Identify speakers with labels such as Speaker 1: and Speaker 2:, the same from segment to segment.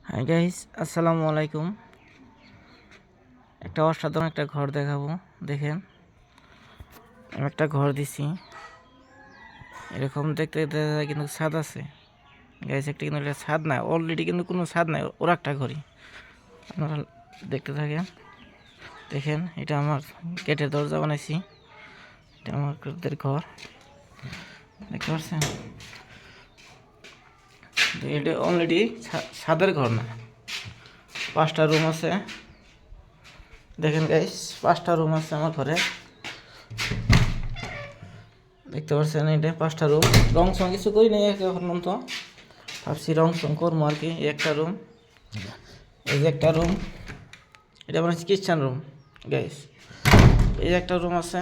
Speaker 1: Hi guys, আসসালামু আলাইকুম। একটা অসাধারণ একটা ঘর দেখাবো। দেখেন, আমি একটা ঘর দিছি, এরকম দেখতে দেখা যায়, কিন্তু ছাদ আছে গাইস। একটা কিন্তু এটা ছাদ না, অলরেডি কিন্তু কোনো ছাদ নাই, ওরা একটা ঘরই। আপনারা দেখতে থাকেন। দেখেন, এটা আমার গেটের দরজা বানাইছি, এটা আমার ঘর, দেখতে পাচ্ছেন? এটা অলরেডি ছাদের ঘর না, 5টা রুম আছে। দেখেন গাইস, 5টা রুম আছে আমার ঘরে, দেখতে পাচ্ছেন? এটা 5টা রুম, রং সং কিছু করি নাই এখন তো, ভাবছি রং সং করবো আর কি। একটা রুম, এই যে একটা রুম, এটা মানে কিচেন রুম গাইস। এই যে একটা রুম আছে,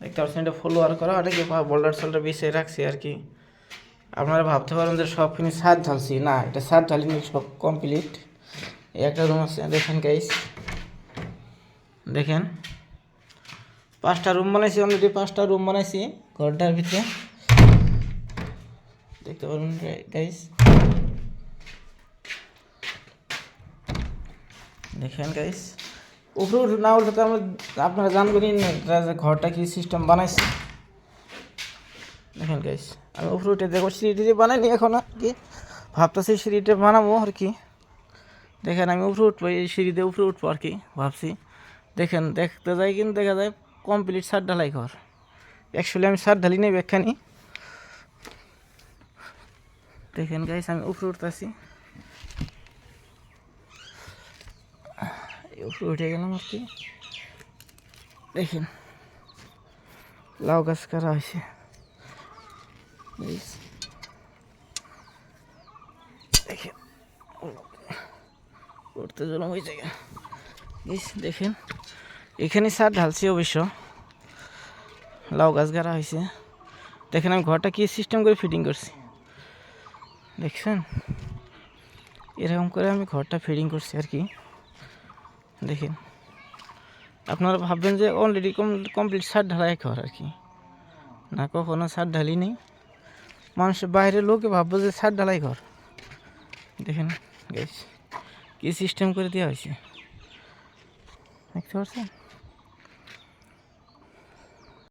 Speaker 1: দেখতে পাচ্ছেন? এটা ফলোয়ার করা, অনেকে বোল্ডার সোল্ডার বিছিয়ে রাখছি আর কি। আপনারা ভাবতে পারেন যে সবখানি ছাদ ঢালছি, না, এটা ছাদ ঢালিনি, সব কমপ্লিট। এই একটা রুম আছে, দেখেন গাইস, দেখেন 5টা রুম বানাইছি, অলরেডি 5টা রুম বানাইছি ঘরটার ভিতরে, দেখতে পারেন গাইস। দেখেন গাইস, উপরে না উঠলে তো আমরা, আপনারা জানবেনই না ঘরটা কি সিস্টেম বানাইছি। দেখেন গাইস, আমি উপরে উঠে দেখো, সিঁড়িটি বানাইনি এখন আর কি, ভাবতেছি সিঁড়িটা বানাবো আর কি। দেখেন, আমি উপরে উঠবো, এই সিঁড়িতে উপরে উঠবো আর কি ভাবছি। দেখেন, দেখতে যাই কিন্তু দেখা যায় কমপ্লিট ছাদ ঢালাই ঘর। অ্যাকচুয়ালি আমি ছাদ ঢালি নেই ব্যাখ্যানি। দেখেন গাইস, আমি উপরে উঠতেছি, উপরে উঠে গেলাম আর কি। দেখেন, লাউ গাছ করা হয়েছে, দেখেন উঠতে জলম ওই জায়গা। দেখেন, এখানে ছাদ ঢালছি, অবশ্য লাউ গাছ গাড়া হয়েছে। দেখেন, আমি ঘরটা কি সিস্টেম করে ফিটিং করছি, দেখছেন? এরকম করে আমি ঘরটা ফিটিং করছি আর কি। দেখেন, আপনারা ভাববেন যে অলরেডি কমপ্লিট ছাদ ঢালাই ঘর আর কি, না, কখনো ছাদ ঢালি নেই। মানুষের বাইরের লোকে ভাববো যে ছাদ ঢালাই ঘর। দেখেন গাইস, কি সিস্টেম করে দেওয়া হয়েছে, দেখতে পাচ্ছেন?